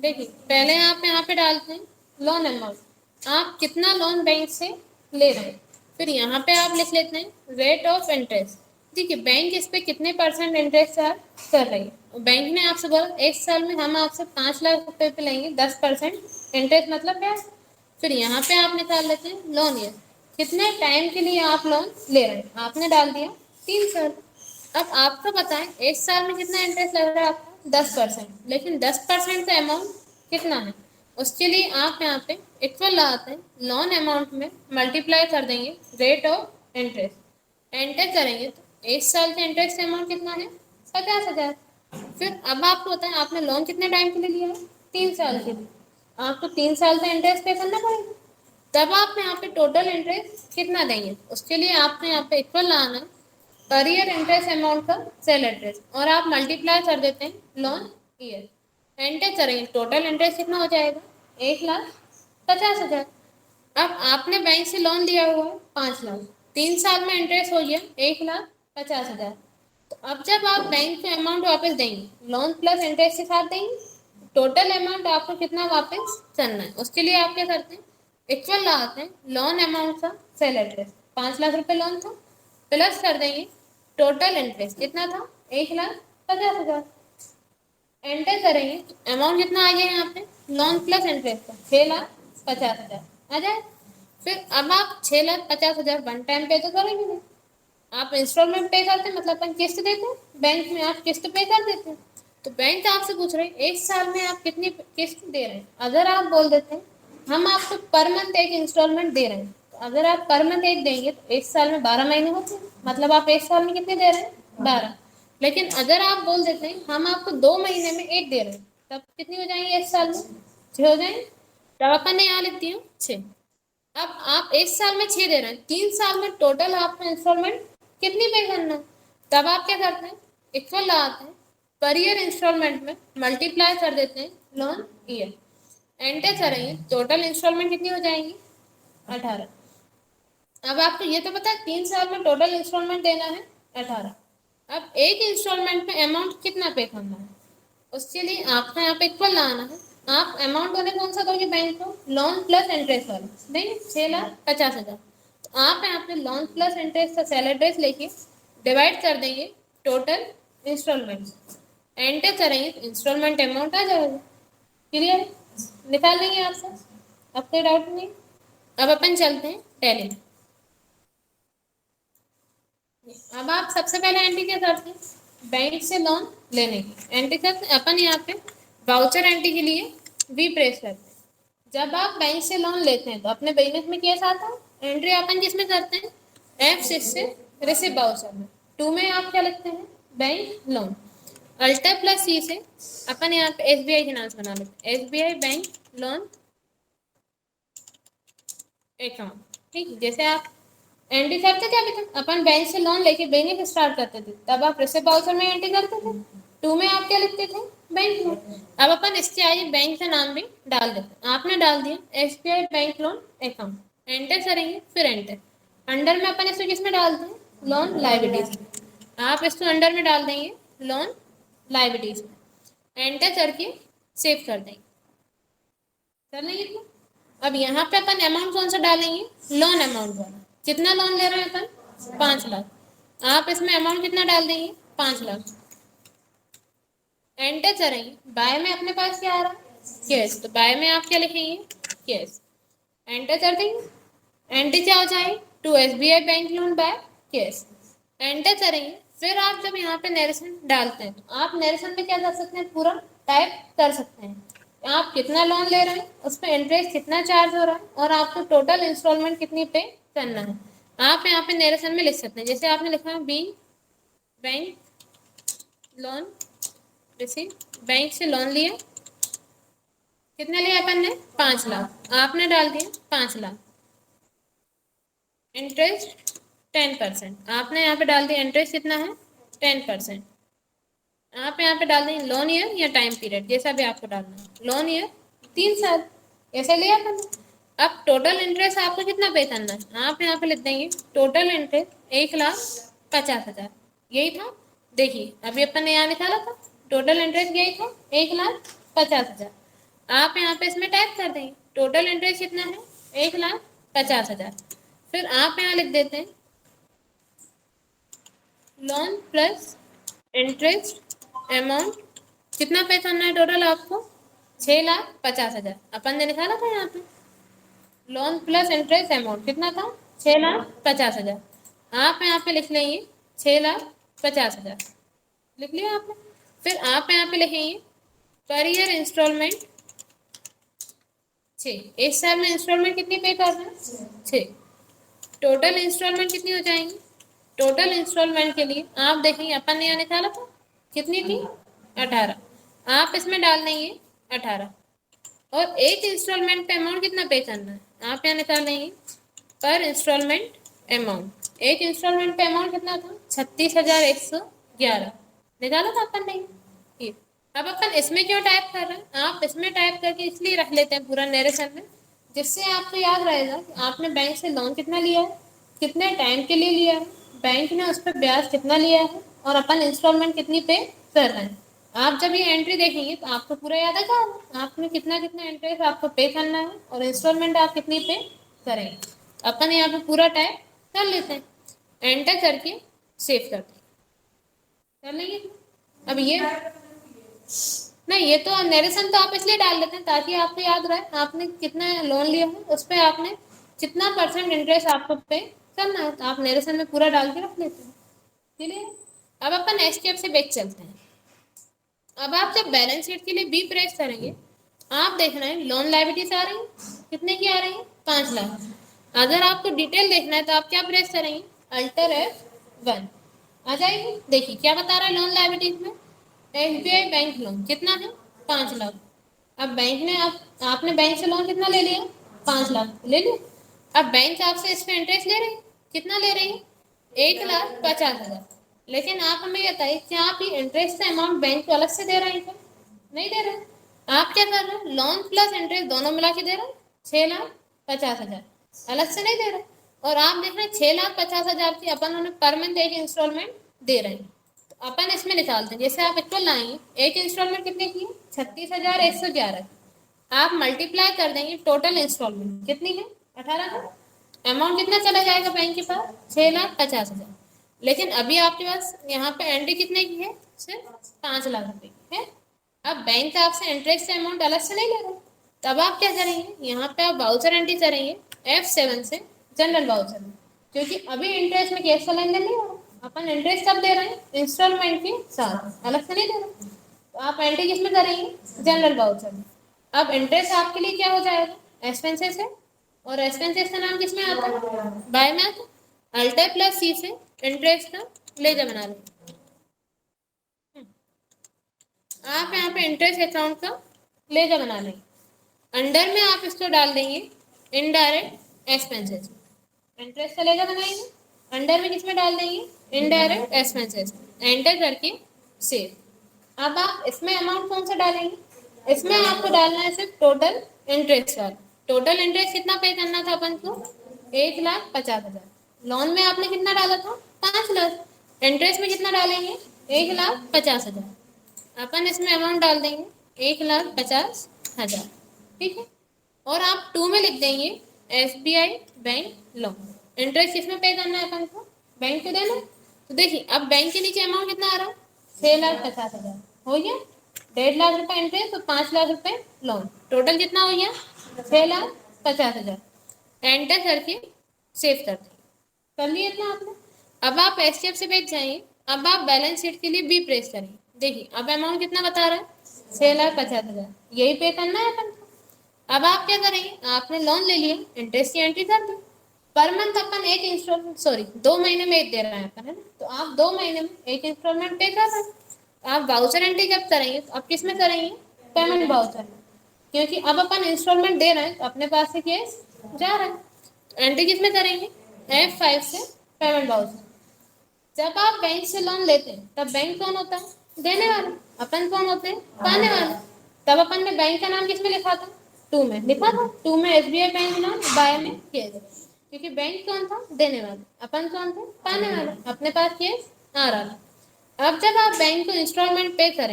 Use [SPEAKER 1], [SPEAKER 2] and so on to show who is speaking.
[SPEAKER 1] देखिए पहले आप यहाँ पे डालते हैं लोन अमाउंट, आप कितना लोन बैंक से ले रहे हैं। फिर यहाँ पे आप लिख लेते हैं रेट ऑफ इंटरेस्ट। देखिए बैंक इस पे कितने % इंटरेस्ट चार्ज कर रही है। बैंक ने आपसे बोला 1 साल में हम आपसे 5 लाख रुपए पे लेंगे 10% इंटरेस्ट, मतलब क्या। फिर यहाँ पे आप निकाल लेते हैं लोन ईयर, कितने टाइम के लिए आप लोन ले रहे हैं। आपने डाल दिया 3 साल। अब आपको बताएं 1 साल में कितना इंटरेस्ट लग रहा है आपको 10%, लेकिन 10% का अमाउंट कितना है। उसके लिए आप यहाँ पे इक्वल लगाते हैं लोन अमाउंट में मल्टीप्लाई कर देंगे रेट ऑफ इंटरेस्ट, एंटर करेंगे तो 1 साल के इंटरेस्ट अमाउंट कितना है 50,000। फिर अब आपको बताएं आपने लोन कितने टाइम के लिए लिया है 3 साल के लिए, आपको 3 साल का इंटरेस्ट पे करना पड़ेगा। तब आप यहाँ पे टोटल इंटरेस्ट कितना देंगे, उसके लिए आपको यहाँ पे इक्वल लाना है पर ईयर इंटरेस्ट अमाउंट का सेल इंटरेस्ट, और आप मल्टीप्लाई कर देते हैं लोन ईयर, एंटर करेंगे टोटल इंटरेस्ट कितना हो जाएगा 1,50,000। अब आपने बैंक से लोन लिया हुआ है 5 लाख, 3 साल में इंटरेस्ट हो गया 1,50,000। तो अब जब आप बैंक को अमाउंट वापस देंगे लोन प्लस इंटरेस्ट के साथ देंगे, टोटल अमाउंट आपको कितना वापस करना है। उसके लिए आप क्या करते हैं इक्वल लगाते हैं लोन अमाउंट का सेल इंटरेस्ट, 5 लाख रुपए लोन था, प्लस कर देंगे टोटल इंटरेस्ट कितना था 1,50,000, एंटर करेंगे अमाउंट कितना आ गया यहाँ पे लोन प्लस इंटरेस्ट का 6,50,000 आ जाए। फिर अब आप 6,50,000 वन टाइम पे तो करेंगे नहीं, आप इंस्टॉलमेंट पे करते हैं, मतलब अपन किस्त देते हैं बैंक में, आप किस्त पे कर देते हैं। तो बैंक आपसे पूछ रहे हैं 1 साल में आप कितनी किस्त दे रहे हैं। अगर आप बोल देते हैं हम आपको पर मंथ एक इंस्टॉलमेंट दे रहे हैं, तो अगर आप पर मंथ एक देंगे तो 1 साल में 12 महीने होते हैं, मतलब आप 1 साल में कितने दे रहे हैं 12। लेकिन अगर आप बोल देते हैं हम आपको 2 महीने में एक दे रहे हैं, तब कितनी हो जाएंगी 1 साल में 6 हो जाएंगे। तब अपन ने यहाँ लिख दिया 6। अब आप 1 साल में 6 दे रहे हैं, 3 साल में टोटल आपको इंस्टॉलमेंट कितनी पे करना है। तब आप क्या करते हैं इक्वल लगाते हैं पर ईयर इंस्टॉलमेंट में मल्टीप्लाई कर देते हैं लोन ईयर, एंटर करेंगे टोटल इंस्टॉलमेंट कितनी हो जाएंगी 18। अब आपको ये तो पता है 3 साल में टोटल इंस्टॉलमेंट देना है 18। अब एक इंस्टॉलमेंट में अमाउंट कितना पे करना है, उसके लिए आपको यहाँ पे इक्वल लाना है। आप अमाउंट उन्हें कौन सा दोगे बैंक को लोन प्लस इंटरेस्ट वाला देंगे 6,50,000। तो आप यहाँ पे लोन प्लस इंटरेस्ट का सेल एड्रेस लेके डिवाइड कर देंगे टोटल इंस्टॉलमेंट, एंटर करेंगे इंस्टॉलमेंट अमाउंट आ जाएगा। क्लियर, निकाल लेंगे आप सब, अब कोई डाउट नहीं। अब अपन चलते हैं टैली में। अब आप सबसे पहले एंट्री क्या करते हैं बैंक से लोन लेने की एंट्री करते हैं। अपन यहाँ पे वाउचर एंट्री के लिए वी प्रेस करते हैं। जब आप बैंक से लोन लेते हैं तो अपने बिजनेस में कैसा आता है एंट्री अपन किसमें करते हैं F6 से रिसिव वाउचर में, 2 में आप क्या लिखते हैं bank loan, alter plus C से अपन यहाँ पे SBI फाइनेंस बना लेते हैं SBI बैंक लोन अकाउंट। ठीक, जैसे आप एंट्री करते थे अभी तक अपन बैंक से लोन लेके बिजनेस स्टार्ट करते थे, तब आप रिसिव वाउचर में एंट्री करते थे, 2 में आप क्या लिखते थे बैंक लोन। अब अपन इसके आगे बैंक का नाम भी डाल देते हैं, आपने डाल दिया SBI bank loan account, enter करेंगे फिर एंटर। अंडर में अपन इसको किस में डालते हैं लोन लाइबिलिटीज में, आप इसको अंडर में डाल देंगे लोन लाइबिलिटीज में, एंटर करके सेव कर देंगे। कर लेंगे इतना। अब यहाँ पे अपन अमाउंट कौन सा डालेंगे लोन अमाउंट वाला, कितना लोन ले रहे हैं अपन 5 लाख, आप इसमें अमाउंट कितना डाल देंगे 5 लाख, एंटर करेंगे। बाय में अपने पास क्या आ रहा है कैश, तो बाय में आप क्या लिखेंगे कैश, एंटर कर देंगे। एंट्री क्या हो जाएगी to SBI bank loan by cash, enter करेंगे। फिर आप जब यहाँ पे नरेशन डालते हैं तो आप नरेशन में क्या कर सकते हैं पूरा टाइप कर सकते हैं आप कितना लोन ले रहे हैं, उस पर इंटरेस्ट कितना चार्ज हो रहा है, और आपको टोटल इंस्टॉलमेंट कितनी पे करना है। आप यहाँ पे नरेशन में लिख सकते हैं, जैसे आपने लिखा है बी बैंक लोन रिसीव, बैंक से लोन लिया, कितने लिया अपन ने 5 लाख, आपने डाल दिया 5 लाख, इंटरेस्ट 10%, आपने यहाँ पे डाल दिया इंटरेस्ट कितना है 10%। आप यहाँ पे डाल देंगे लोन ईयर या टाइम पीरियड जैसा भी आपको डालना है, लोन ईयर 3 साल ऐसे लिया अपन। अब टोटल इंटरेस्ट आपको कितना पे करना है, आप यहाँ पे लिख देंगे टोटल इंटरेस्ट 1,50,000, यही था। देखिए अभी अपन ने यहाँ निकाला था टोटल इंटरेस्ट यही था 1,50,000। आप यहाँ पे इसमें टाइप कर देंगे टोटल इंटरेस्ट कितना है 1,50,000। फिर आप यहाँ लिख देते हैं लोन प्लस इंटरेस्ट अमाउंट कितना पे करना है टोटल आपको 6,50,000 अपन ने निकाला था यहाँ पे। लोन प्लस इंटरेस्ट अमाउंट कितना था 6,50,000। आप यहाँ पे लिख लेंगे 6,50,000 लिख लिया आपने। फिर आप यहाँ पे लिखेंगे पर ईयर इंस्टॉलमेंट 6। इस साल में इंस्टॉलमेंट कितनी पे कर रहे हैं 6। टोटल इंस्टॉलमेंट कितनी हो जाएंगी टोटल इंस्टॉलमेंट के लिए आप देखेंगे अपन ने यहाँ निकाला था कितनी थी 18। आप इसमें डाल देंगे 18 और एक इंस्टॉलमेंट पे अमाउंट कितना पे करना है आप यहाँ निकाल लेंगे पर इंस्टॉलमेंट अमाउंट। एक इंस्टॉलमेंट पे अमाउंट कितना था 36,111 निकाला था अपन ने ये। अब अपन इसमें क्यों टाइप कर रहे हैं आप इसमें टाइप करके इसलिए रख लेते हैं पूरा नरेशन में जिससे आपको याद रहेगा कि आपने बैंक से लोन कितना लिया है कितने टाइम के लिए लिया है बैंक ने उस पर ब्याज कितना लिया है और अपन इंस्टॉलमेंट कितनी पे कर रहे हैं। आप जब ये एंट्री देखेंगे तो आपको पूरा याद आएगा आपने कितना कितना इंटरेस्ट आपको पे करना है और इंस्टॉलमेंट आप कितनी पे करेंगे। अपन यहाँ पे पूरा टाइप कर लेते हैं एंटर करके सेव कर लेंगे। अब ये नहीं ये तो नरेशन तो आप इसलिए डाल देते हैं ताकि आपको याद रहे आपने कितना लोन लिया है उस पर आपने कितना परसेंट इंटरेस्ट आपको पे करना है तो आप नरेशन में पूरा डाल के रख लेते हैं। चलिए अब अपन एस्केप से बैक चलते हैं। अब आप जब बैलेंस शीट के लिए बी प्रेस करेंगे आप देख रहे हैं लोन लायबिलिटीज आ रही है कितने की आ रही है 5 लाख। अगर आपको डिटेल देखना है तो आप क्या प्रेस करेंगे अल्टर F1 आ जाएगी। देखिए क्या बता रहा है लोन लायबिलिटीज में SBI बैंक लोन कितना है 5 लाख। अब बैंक ने आपने बैंक से लोन कितना ले लिया 5 लाख ले लिया। अब बैंक आपसे इस पे इंटरेस्ट ले रही है कितना ले रही है 1,50,000। लेकिन आप हमें बताइए क्या आप ये इंटरेस्ट का अमाउंट बैंक को अलग से दे रहे हैं क्या नहीं दे रहे। आप क्या कर रहे हैं लोन प्लस इंटरेस्ट दोनों मिला के दे रहे हैं 6,50,000 अलग से नहीं दे रहे। और आप देख रहे हैं 6,50,000 की अपन उन्हें पर मंथ एक इंस्टॉलमेंट दे रहे हैं तो अपन इसमें निकालते हैं। जैसे आप इक्वल लाएंगे एक इंस्टॉलमेंट कितने की 36,111 आप मल्टीप्लाई कर देंगे टोटल इंस्टॉलमेंट कितनी है 18 अमाउंट कितना चला जाएगा बैंक के पास 6,50,000। लेकिन अभी आपके पास यहाँ पे एंट्री कितने की है सिर्फ 5 लाख रुपए की है। अब बैंक आपसे इंटरेस्ट अमाउंट अलग से नहीं ले रहा तब आप क्या करेंगे यहाँ पे आप वाउचर एंट्री करेंगे F7 से जनरल वाउचर में क्योंकि अभी इंटरेस्ट में कैश का लेन देन नहीं हो रहा अपन इंटरेस्ट कब दे रहे हैं इंस्टॉलमेंट के साथ अलग से नहीं दे रहे तो आप एंट्री किसमें करेंगे जनरल वाउचर में। अब इंटरेस्ट आपके लिए क्या हो जाएगा एक्सपेंसेस है और एक्सपेंसेस का नाम किसमें आता है बाय में आता है अल्टर प्लस सी से इंटरेस्ट का लेजर बना लें। आप यहाँ पे इंटरेस्ट अकाउंट का लेजर बना लेंगे अंडर में आप इसको डाल देंगे इनडायरेक्ट एक्सपेंसेस इंटरेस्ट का लेजर बनाएंगे अंडर में किसमें डाल देंगे इनडायरेक्ट एक्सपेंसेस एंटर करके सेव। अब आप इसमें अमाउंट कौन सा डालेंगे इसमें आपको डालना है सिर्फ टोटल इंटरेस्ट का। टोटल इंटरेस्ट कितना पे करना था अपन को 1,50,000। लोन में आपने कितना डाला था 5 लाख इंटरेस्ट में कितना डालेंगे 1,50,000 अपन इसमें अमाउंट डाल देंगे 1,50,000 ठीक है। और आप 2 में लिख देंगे SBI बैंक लोन इंटरेस्ट किसमें पे करना है अपन को बैंक को देना। तो देखिए अब बैंक के नीचे अमाउंट कितना आ रहा है 6,50,000 हो गया 1.5 लाख रुपए इंटरेस्ट और 5 लाख रुपए लोन टोटल कितना हो गया 6,50,000 एंटर करके सेव कर लिए इतना आपने। अब आप एस्केप से बैठ जाइए अब आप बैलेंस शीट के लिए बी प्रेस करिए। देखिए अब अमाउंट कितना बता रहा है 6,50,000 यही पे करना है अपन को। अब आप क्या करेंगे आपने लोन ले लिया इंटरेस्ट की एंट्री कर दी पर मंथ अपन एक इंस्टॉलमेंट 2 महीने में एक दे रहे हैं अपन है ना तो आप 2 महीने में एक इंस्टॉलमेंट पे कर रहे हैं। आप वाउचर एंट्री जब करेंगे तो आप किस में करेंगे पेमेंट वाउचर में क्योंकि अब अपन इंस्टॉलमेंट दे रहे हैं तो अपने पास से केस जा रहा है एंट्री किस में करेंगे F5 से पेमेंट वाउचर। जब आप बैंक से लोन लेते हैं तब बैंक कौन होता है देने वाला अपन कौन होते हैं पाने वाले। तब अपन ने बैंक का नाम किस में लिखा था 2 में लिखा था 2 में SBI बैंक लोन बाय में केस क्योंकि बैंक कौन था देने वाले अपन कौन थे पाने वाले अपने पास केस आ रहा था। अब जब आप बैंक को इंस्टॉलमेंट पे करेंगे